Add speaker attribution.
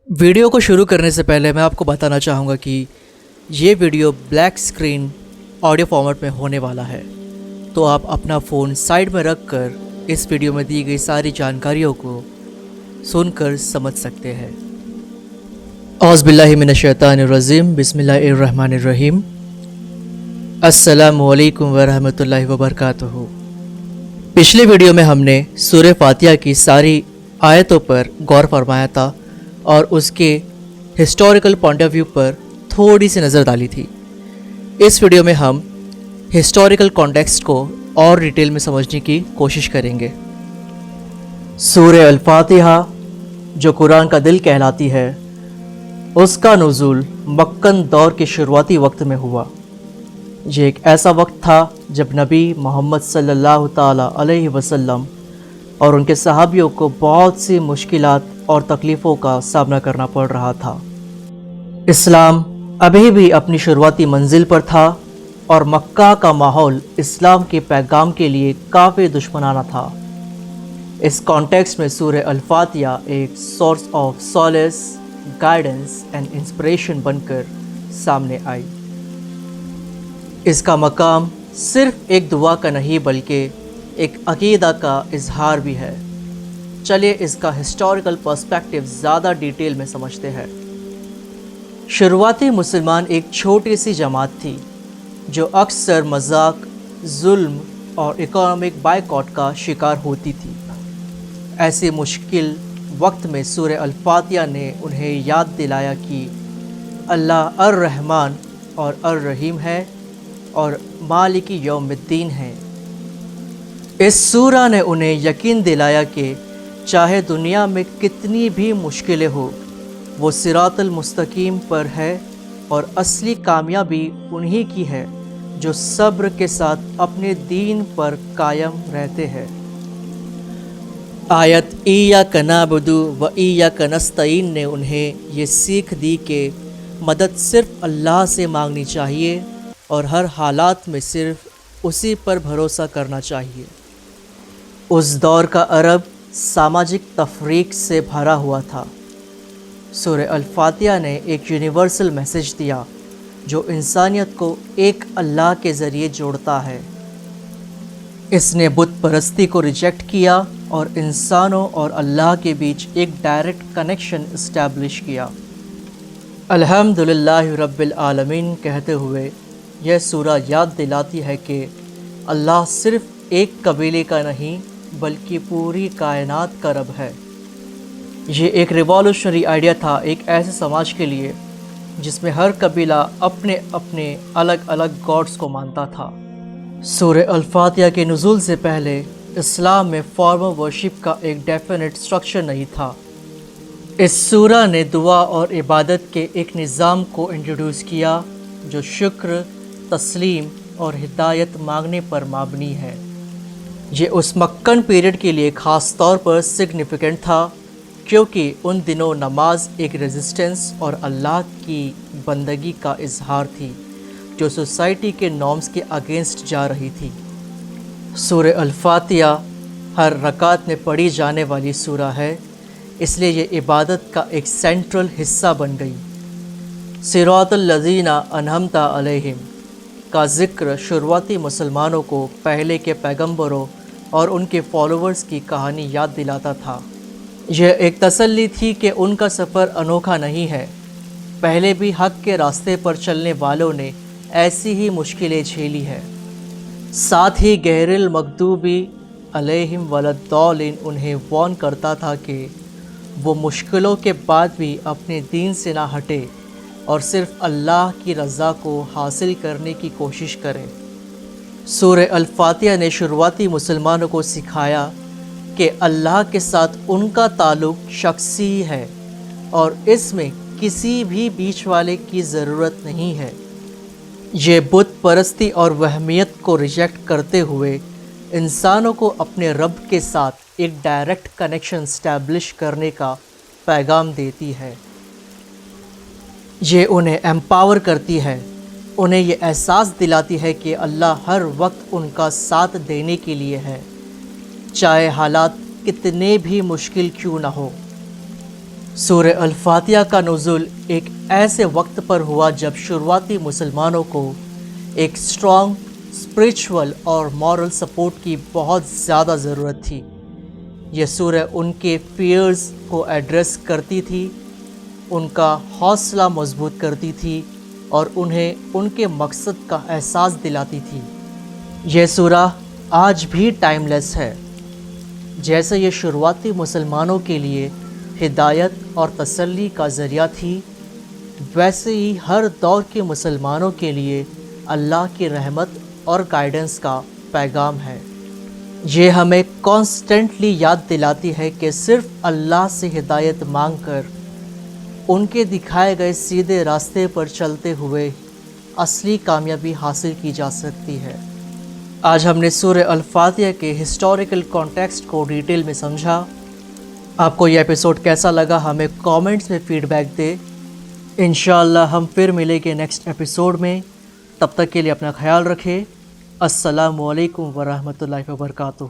Speaker 1: Video کو شروع کرنے سے پہلے میں آپ کو بتانا چاہوں گا کہ یہ video black screen audio format میں ہونے والا ہے، تو آپ اپنا فون سائیڈ میں رکھ کر اس ویڈیو میں دی گئی ساری جانکاریوں کو سن کر سمجھ سکتے ہیں۔ اعوذ باللہ من الشیطان الرجیم، بسم اللہ الرحمن الرحیم۔ السلام علیکم ورحمۃ اللہ وبرکاتہ۔ پچھلے ویڈیو میں ہم نے سورہ فاتحہ کی ساری آیتوں پر غور فرمایا تھا اور اس کے ہسٹوریکل پوائنٹ آف ویو پر تھوڑی سی نظر ڈالی تھی۔ اس ویڈیو میں ہم ہسٹوریکل کانٹیکسٹ کو اور ڈیٹیل میں سمجھنے کی کوشش کریں گے۔ سورہ الفاتحہ جو قرآن کا دل کہلاتی ہے، اس کا نزول مکن دور کے شروعاتی وقت میں ہوا۔ یہ ایک ایسا وقت تھا جب نبی محمد صلی اللہ تعالیٰ علیہ وسلم اور ان کے صحابیوں کو بہت سی مشکلات اور تکلیفوں کا سامنا کرنا پڑ رہا تھا۔ اسلام ابھی بھی اپنی شروعاتی منزل پر تھا اور مکہ کا ماحول اسلام کے پیغام کے لیے کافی دشمنانہ تھا۔ اس کانٹیکسٹ میں سورہ الفاتحہ ایک source of solace, guidance and inspiration بن کر سامنے آئی۔ اس کا مقام صرف ایک دعا کا نہیں بلکہ ایک عقیدہ کا اظہار بھی ہے۔ چلیے اس کا ہسٹوریکل پرسپیکٹیو زیادہ ڈیٹیل میں سمجھتے ہیں۔ شروعاتی مسلمان ایک چھوٹی سی جماعت تھی جو اکثر مذاق، ظلم اور اکنامک بائیکاٹ کا شکار ہوتی تھی۔ ایسے مشکل وقت میں سورہ الفاتحہ نے انہیں یاد دلایا کہ اللہ الرحمن اور الرحیم ہے اور مالک یوم الدین ہے۔ اس سورہ نے انہیں یقین دلایا کہ چاہے دنیا میں کتنی بھی مشکلیں ہوں، وہ صراط المستقیم پر ہے اور اصلی کامیابی انہی کی ہے جو صبر کے ساتھ اپنے دین پر قائم رہتے ہیں۔ آیت ایاک نعبد و ایاک نستعین نے انہیں یہ سیکھ دی کہ مدد صرف اللہ سے مانگنی چاہیے اور ہر حالات میں صرف اسی پر بھروسہ کرنا چاہیے۔ اس دور کا عرب سماجک تفریق سے بھرا ہوا تھا۔ سورہ الفاتحہ نے ایک یونیورسل میسج دیا جو انسانیت کو ایک اللہ کے ذریعے جوڑتا ہے۔ اس نے بت پرستی کو ریجیکٹ کیا اور انسانوں اور اللہ کے بیچ ایک ڈائریکٹ کنیکشن اسٹیبلش کیا۔ الحمدللہ رب العالمین کہتے ہوئے یہ سورہ یاد دلاتی ہے کہ اللہ صرف ایک قبیلے کا نہیں بلکہ پوری کائنات کا رب ہے۔ یہ ایک ریوالوشنری آئیڈیا تھا ایک ایسے سماج کے لیے جس میں ہر قبیلہ اپنے اپنے الگ الگ گاڈز کو مانتا تھا۔ سورہ الفاتحہ کے نزول سے پہلے اسلام میں فارمل ورشپ کا ایک ڈیفینٹ سٹرکچر نہیں تھا۔ اس سورہ نے دعا اور عبادت کے ایک نظام کو انٹروڈیوس کیا جو شکر، تسلیم اور ہدایت مانگنے پر مبنی ہے۔ یہ اس مکن پیریڈ کے لیے خاص طور پر سگنیفیکنٹ تھا کیونکہ ان دنوں نماز ایک ریزسٹنس اور اللہ کی بندگی کا اظہار تھی جو سوسائٹی کے نارمز کے اگینسٹ جا رہی تھی۔ سورہ الفاتحہ ہر رکعت میں پڑھی جانے والی سورہ ہے، اس لیے یہ عبادت کا ایک سینٹرل حصہ بن گئی۔ صراط الذین انعمت علیہم کا ذکر شروعاتی مسلمانوں کو پہلے کے پیغمبروں اور ان کے فالوورز کی کہانی یاد دلاتا تھا۔ یہ ایک تسلی تھی کہ ان کا سفر انوکھا نہیں ہے، پہلے بھی حق کے راستے پر چلنے والوں نے ایسی ہی مشکلیں جھیلی ہیں۔ ساتھ ہی غیر المغضوب علیہم ولا الضالین انہیں وارن کرتا تھا کہ وہ مشکلوں کے بعد بھی اپنے دین سے نہ ہٹے اور صرف اللہ کی رضا کو حاصل کرنے کی کوشش کرے۔ سورہ الفاتحہ نے شروعاتی مسلمانوں کو سکھایا کہ اللہ کے ساتھ ان کا تعلق شخصی ہے اور اس میں کسی بھی بیچ والے کی ضرورت نہیں ہے۔ یہ بت پرستی اور وہمیت کو ریجیکٹ کرتے ہوئے انسانوں کو اپنے رب کے ساتھ ایک ڈائریکٹ کنیکشن اسٹیبلش کرنے کا پیغام دیتی ہے۔ یہ انہیں ایمپاور کرتی ہے، انہیں یہ احساس دلاتی ہے کہ اللہ ہر وقت ان کا ساتھ دینے کے لیے ہے، چاہے حالات کتنے بھی مشکل کیوں نہ ہو۔ سورہ الفاتحہ کا نزول ایک ایسے وقت پر ہوا جب شروعاتی مسلمانوں کو ایک اسٹرانگ اسپریچول اور مورل سپورٹ کی بہت زیادہ ضرورت تھی۔ یہ سورہ ان کے فیئرز کو ایڈریس کرتی تھی، ان کا حوصلہ مضبوط کرتی تھی اور انہیں ان کے مقصد کا احساس دلاتی تھی۔ یہ سورہ آج بھی ٹائم لیس ہے۔ جیسے یہ شروعاتی مسلمانوں کے لیے ہدایت اور تسلی کا ذریعہ تھی، ویسے ہی ہر دور کے مسلمانوں کے لیے اللہ کی رحمت اور گائیڈنس کا پیغام ہے۔ یہ ہمیں کانسٹنٹلی یاد دلاتی ہے کہ صرف اللہ سے ہدایت مانگ کر ان کے دکھائے گئے سیدھے راستے پر چلتے ہوئے اصلی کامیابی حاصل کی جا سکتی ہے۔ آج ہم نے سورہ الفاتحہ کے ہسٹوریکل کانٹیکسٹ کو ڈیٹیل میں سمجھا۔ آپ کو یہ ایپیسوڈ کیسا لگا ہمیں کامنٹس میں فیڈ بیک دے۔ انشاءاللہ ہم پھر ملیں گے نیکسٹ ایپیسوڈ میں۔ تب تک کے لیے اپنا خیال رکھیں۔ السلام علیکم ورحمۃ اللہ وبرکاتہ۔